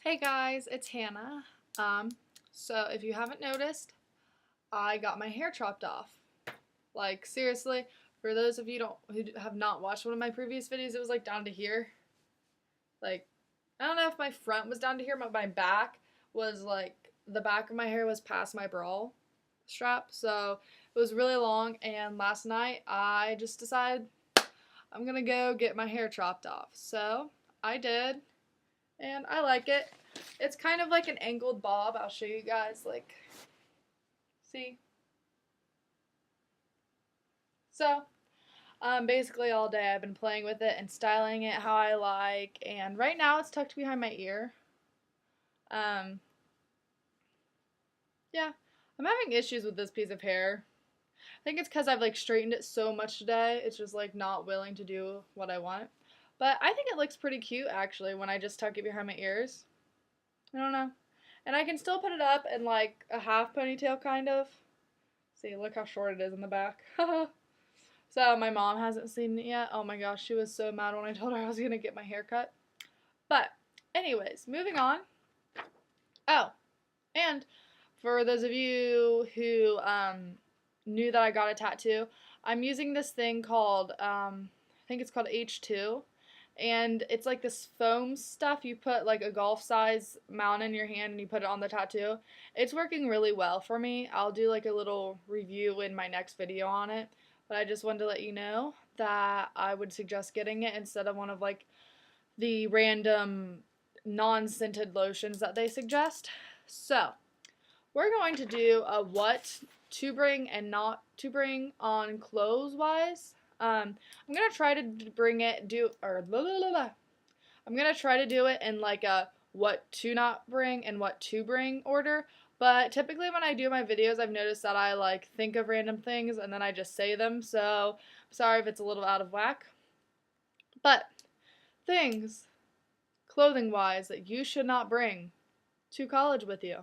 Hey guys, it's Hannah. Um, so if you haven't noticed, I got my hair chopped off. Like seriously, for those of you who have not watched one of my previous videos, it was like down to here. Like I don't know if my front was down to here, but my back was like the back of my hair was past my bra strap. So it was really long and last night I just decided I'm gonna go get my hair chopped off. So I did and I like it. It's kind of like an angled bob. I'll show you guys, like, see? So, basically all day I've been playing with it and styling it how I like, and right now it's tucked behind my ear. Um, yeah, I'm having issues with this piece of hair. I think it's because I've, like, straightened it so much today, it's just, like, not willing to do what I want. But I think it looks pretty cute, actually, when I just tuck it behind my ears. I don't know. And I can still put it up in, like, a half ponytail, kind of. See, look how short it is in the back. So my mom hasn't seen it yet. Oh my gosh, she was so mad when I told her I was gonna get my hair cut. But anyways, moving on. Oh, and for those of you who knew that I got a tattoo, I'm using this thing called I think it's called H2. And it's like this foam stuff you put like a golf size mount in your hand and you put it on the tattoo. It's working really well for me. I'll do like a little review in my next video on it. But I just wanted to let you know that I would suggest getting it instead of one of like the random non-scented lotions that they suggest. So, we're going to do a what to bring and not to bring on clothes wise. I'm gonna try to bring it do or blah, blah, blah, blah. I'm gonna try to do it in like a what to not bring and what to bring order. But typically when I do my videos, I've noticed that I like think of random things and then I just say them. So I'm sorry if it's a little out of whack. But things, clothing wise, that you should not bring to college with you.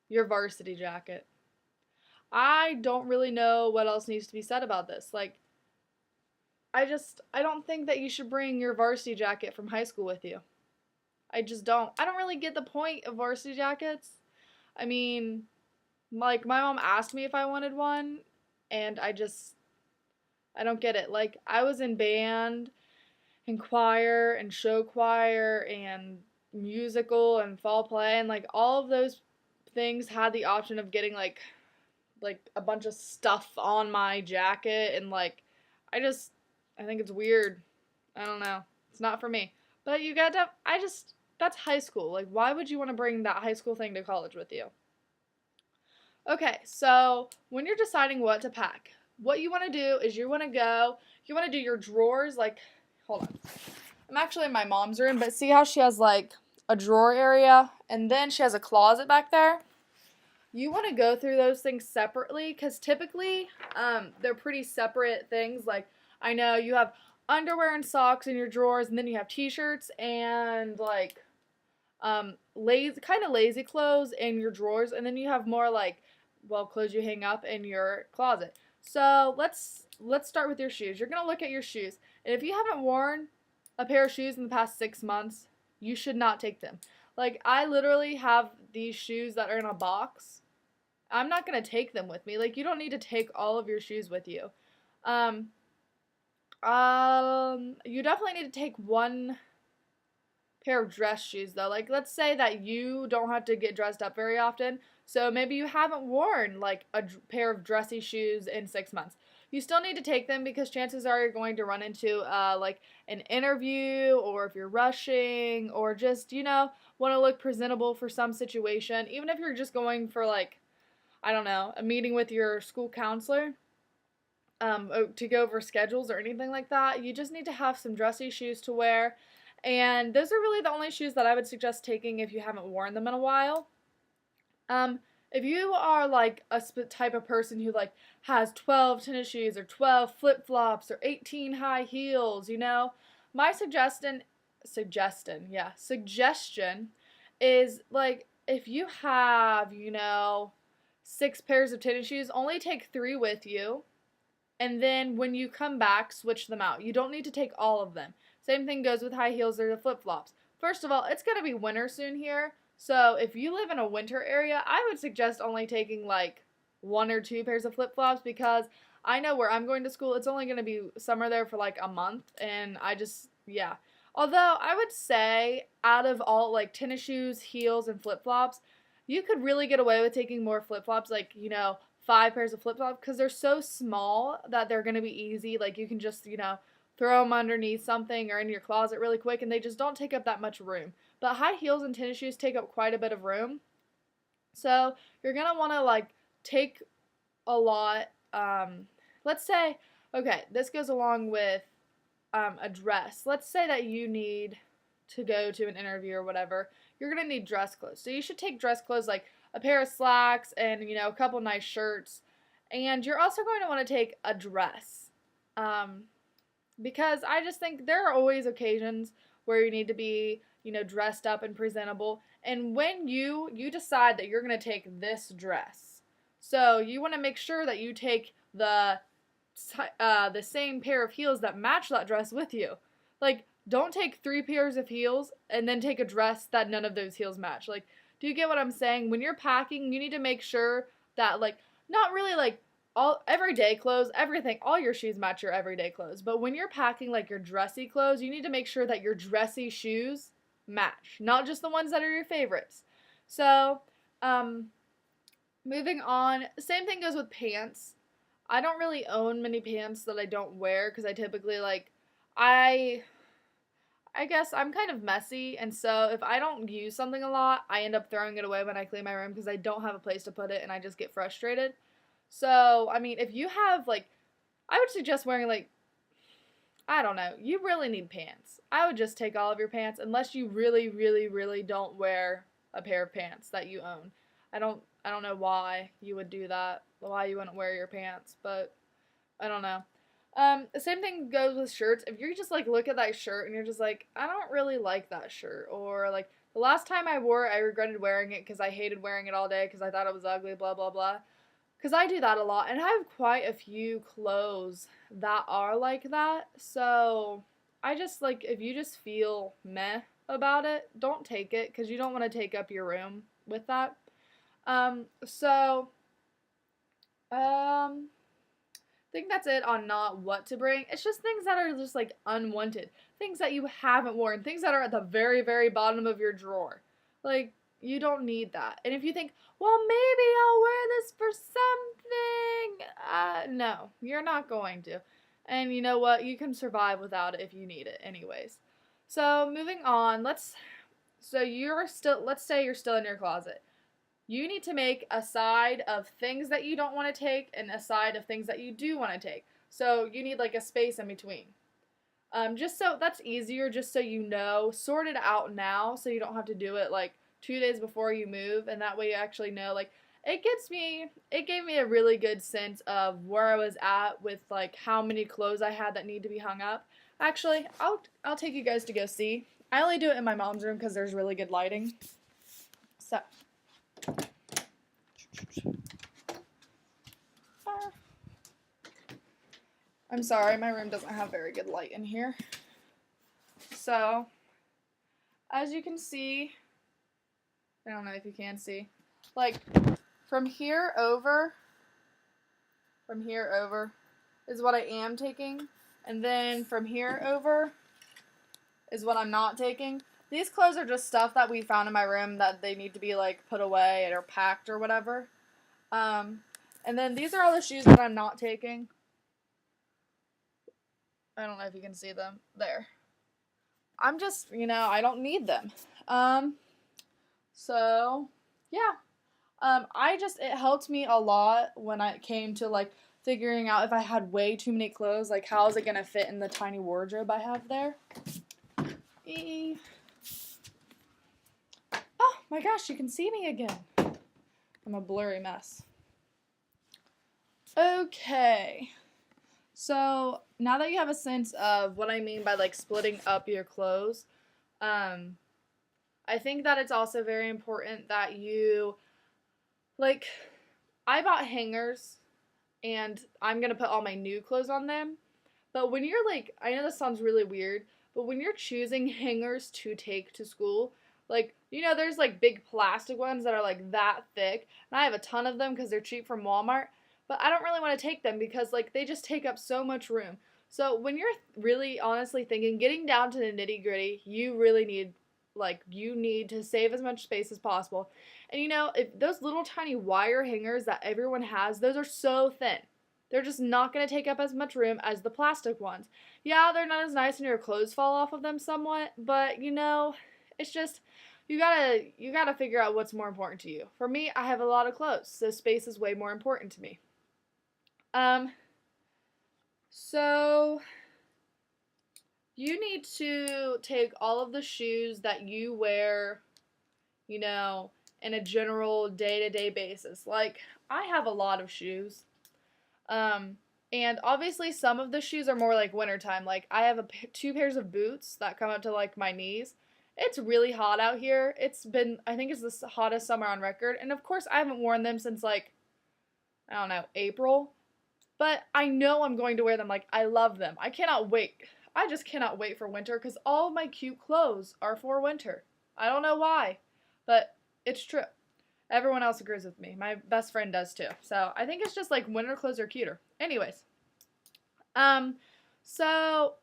Your varsity jacket. I don't really know what else needs to be said about this. Like, I don't think that you should bring your varsity jacket from high school with you. I just don't. I don't really get the point of varsity jackets. I mean, like, my mom asked me if I wanted one, and I don't get it. Like, I was in band and choir and show choir and musical and fall play, and like, all of those things had the option of getting like a bunch of stuff on my jacket and like I just I think it's weird. I don't know. It's not for me. But you got to I just that's high school. Like why would you want to bring that high school thing to college with you? Okay, so when you're deciding what to pack, what you want to do is you want to do your drawers like hold on. I'm actually in my mom's room, but see how she has like a drawer area and then she has a closet back there? You want to go through those things separately because typically they're pretty separate things. Like, I know you have underwear and socks in your drawers, and then you have t-shirts and like lazy clothes in your drawers, and then you have more like clothes you hang up in your closet. So let's start with your shoes. You're gonna look at your shoes, and if you haven't worn a pair of shoes in the past 6 months, you should not take them. Like I literally have these shoes that are in a box. I'm not gonna take them with me. Like you don't need to take all of your shoes with you. Um, you definitely need to take one pair of dress shoes though. Like let's say that you don't have to get dressed up very often, so maybe you haven't worn like a pair of dressy shoes in 6 months. You still need to take them because chances are you're going to run into like an interview or if you're rushing or just want to look presentable for some situation. Even if you're just going for like I don't know a meeting with your school counselor to go over schedules or anything like that, you just need to have some dressy shoes to wear. And those are really the only shoes that I would suggest taking if you haven't worn them in a while. Um, if you are like a type of person who like has 12 tennis shoes or 12 flip-flops or 18 high heels, my suggestion is like if you have, 6 pairs of tennis shoes, only take 3 with you and then when you come back, switch them out. You don't need to take all of them. Same thing goes with high heels or the flip-flops. First of all, it's going to be winter soon here. So if you live in a winter area, I would suggest only taking like 1 or 2 pairs of flip-flops because I know where I'm going to school, it's only going to be summer there for like a month. And I just, yeah. Although I would say out of all like tennis shoes, heels, and flip-flops, you could really get away with taking more flip-flops, like, 5 pairs of flip-flops because they're so small that they're going to be easy. Like you can just, throw them underneath something or in your closet really quick and they just don't take up that much room. But high heels and tennis shoes take up quite a bit of room. So you're going to want to like take a lot. Let's say, okay, this goes along with a dress. Let's say that you need to go to an interview or whatever. You're going to need dress clothes. So you should take dress clothes like a pair of slacks and, a couple nice shirts. And you're also going to want to take a dress. Because I just think there are always occasions where you need to be, dressed up and presentable. And when you decide that you're going to take this dress, so you want to make sure that you take the same pair of heels that match that dress with you. Like, don't take 3 pairs of heels and then take a dress that none of those heels match. Like, do you get what I'm saying? When you're packing, you need to make sure that, like, not really, like, all everyday clothes, everything, all your shoes match your everyday clothes. But when you're packing, like, your dressy clothes, you need to make sure that your dressy shoes match. Not just the ones that are your favorites. So, moving on. Same thing goes with pants. I don't really own many pants that I don't wear because I typically, like, I guess I'm kind of messy, and so if I don't use something a lot, I end up throwing it away when I clean my room because I don't have a place to put it and I just get frustrated. So, I mean, if you have, like, I would suggest wearing, like, I don't know, you really need pants. I would just take all of your pants unless you really, really, really don't wear a pair of pants that you own. I don't know why you would do that, why you wouldn't wear your pants, but I don't know. The same thing goes with shirts. If you just, like, look at that shirt and you're just like, I don't really like that shirt, or, like, the last time I wore it, I regretted wearing it because I hated wearing it all day because I thought it was ugly, blah, blah, blah. Because I do that a lot, and I have quite a few clothes that are like that, so I just, like, if you just feel meh about it, don't take it, because you don't want to take up your room with that. So, I think that's it on not what to bring. It's just things that are just, like, unwanted. Things that you haven't worn. Things that are at the very, very bottom of your drawer. Like, you don't need that. And if you think, well, maybe I'll wear this for something, no, you're not going to. And you know what? You can survive without it if you need it anyways. So, moving on, let's say you're still in your closet. You need to make a side of things that you don't want to take and a side of things that you do want to take. So you need like a space in between. Just so that's easier, just so you know, sort it out now so you don't have to do it like 2 days before you move, and that way you actually know, like, it gave me a really good sense of where I was at with like how many clothes I had that need to be hung up. Actually, I'll take you guys to go see. I only do it in my mom's room because there's really good lighting. So I'm sorry, my room doesn't have very good light in here. So, as you can see, I don't know if you can see, like, from here over is what I am taking, and then from here over is what I'm not taking. These clothes are just stuff that we found in my room that they need to be, like, put away or packed or whatever. And then these are all the shoes that I'm not taking. I don't know if you can see them. There. I'm just, I don't need them. So, yeah. It helped me a lot when it came to, like, figuring out if I had way too many clothes, like, how is it going to fit in the tiny wardrobe I have there. Oh, my gosh, you can see me again. I'm a blurry mess. Okay. So, now that you have a sense of what I mean by, like, splitting up your clothes, I think that it's also very important that you, like, I bought hangers, and I'm going to put all my new clothes on them, but when you're, like, I know this sounds really weird, But when you're choosing hangers to take to school, like, you know, there's like big plastic ones that are like that thick, and I have a ton of them because they're cheap from Walmart, but I don't really want to take them because like they just take up so much room. So when you're really honestly thinking, getting down to the nitty gritty, you really need, like, you need to save as much space as possible. And you know, if those little tiny wire hangers that everyone has, those are so thin. They're just not going to take up as much room as the plastic ones. Yeah, they're not as nice and your clothes fall off of them somewhat, but you know, it's just you gotta figure out what's more important to you. For me, I have a lot of clothes, so space is way more important to me. Um, so you need to take all of the shoes that you wear, you know, in a general day-to-day basis. Like, I have a lot of shoes. Um, and obviously some of the shoes are more like wintertime. Like, I have two pairs of boots that come up to like my knees. It's really hot out here. It's been, I think it's the hottest summer on record. And of course, I haven't worn them since like, I don't know, April. But I know I'm going to wear them. Like, I love them. I cannot wait. I just cannot wait for winter because all of my cute clothes are for winter. I don't know why, but it's true. Everyone else agrees with me. My best friend does too. So I think it's just like winter clothes are cuter. Anyways, so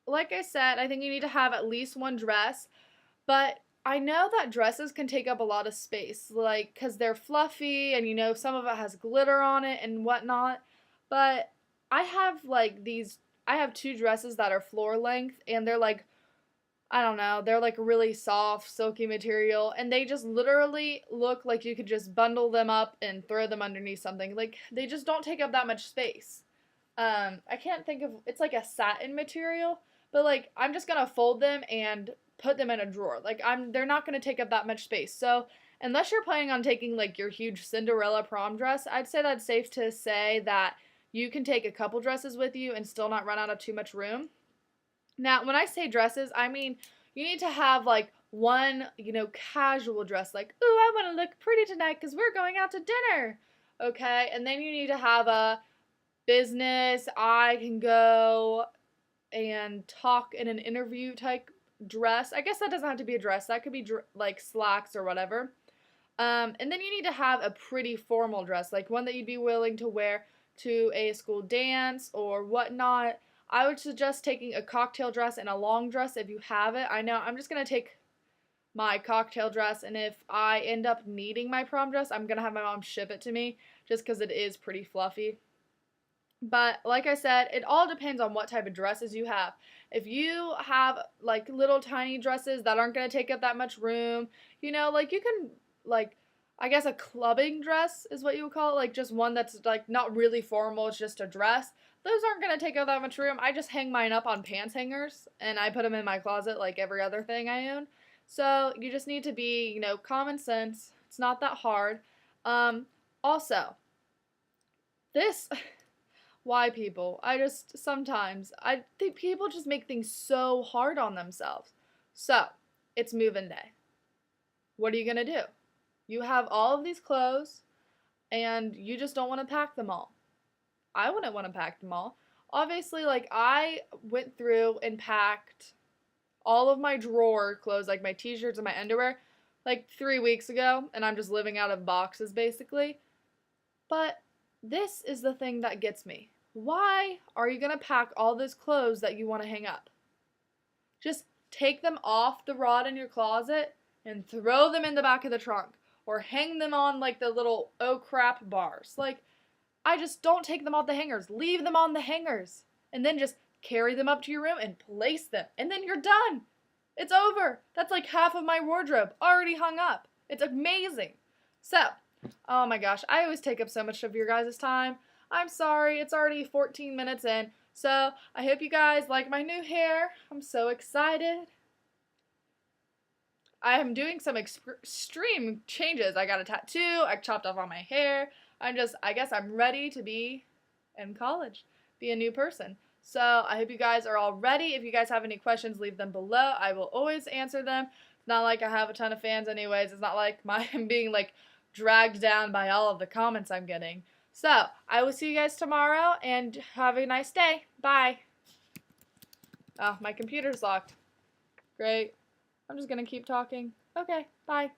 like I said, I think you need to have at least one dress, but I know that dresses can take up a lot of space, like, because they're fluffy and you know, some of it has glitter on it and whatnot. But I have like I have two dresses that are floor length and they're like, I don't know, they're like really soft, silky material, and they just literally look like you could just bundle them up and throw them underneath something. Like, they just don't take up that much space. I can't think of, it's like a satin material, but like, I'm just gonna fold them and put them in a drawer. Like, they're not gonna take up that much space. So, unless you're planning on taking like your huge Cinderella prom dress, I'd say that's safe to say that you can take a couple dresses with you and still not run out of too much room. Now, when I say dresses, I mean you need to have like one, you know, casual dress, like, ooh, I want to look pretty tonight because we're going out to dinner. Okay, and then you need to have a business, I can go and talk in an interview type dress. I guess that doesn't have to be a dress, that could be like slacks or whatever. And then you need to have a pretty formal dress, like one that you'd be willing to wear to a school dance or whatnot. I would suggest taking a cocktail dress and a long dress if you have it. I know I'm just going to take my cocktail dress, and if I end up needing my prom dress, I'm going to have my mom ship it to me just because it is pretty fluffy. But like I said, it all depends on what type of dresses you have. If you have like little tiny dresses that aren't going to take up that much room, you know, like you can, like, I guess a clubbing dress is what you would call it, like just one that's like not really formal, it's just a dress. Those aren't going to take up that much room. I just hang mine up on pants hangers and I put them in my closet like every other thing I own. So you just need to be, you know, common sense. It's not that hard. Also, this why people, sometimes I think people just make things so hard on themselves. So it's move-in day. What are you gonna do? You have all of these clothes and you just don't want to pack them all. I wouldn't want to pack them all. Obviously, like, I went through and packed all of my drawer clothes, like my t-shirts and my underwear, like 3 weeks ago, and I'm just living out of boxes basically. But this is the thing that gets me. Why are you going to pack all those clothes that you want to hang up? Just take them off the rod in your closet and throw them in the back of the trunk. Or hang them on like the little oh crap bars. Like, I just don't take them off the hangers. Leave them on the hangers. And then just carry them up to your room and place them. And then you're done. It's over. That's like half of my wardrobe already hung up. It's amazing. So, oh my gosh, I always take up so much of your guys' time. I'm sorry, it's already 14 minutes in. So, I hope you guys like my new hair. I'm so excited. I am doing some extreme changes. I got a tattoo. I chopped off all my hair. I guess I'm ready to be in college, be a new person. So I hope you guys are all ready. If you guys have any questions, leave them below. I will always answer them. It's not like I have a ton of fans anyways. It's not like I'm being like dragged down by all of the comments I'm getting. So I will see you guys tomorrow and have a nice day. Bye. Oh, my computer's locked. Great. I'm just gonna keep talking. Okay, bye.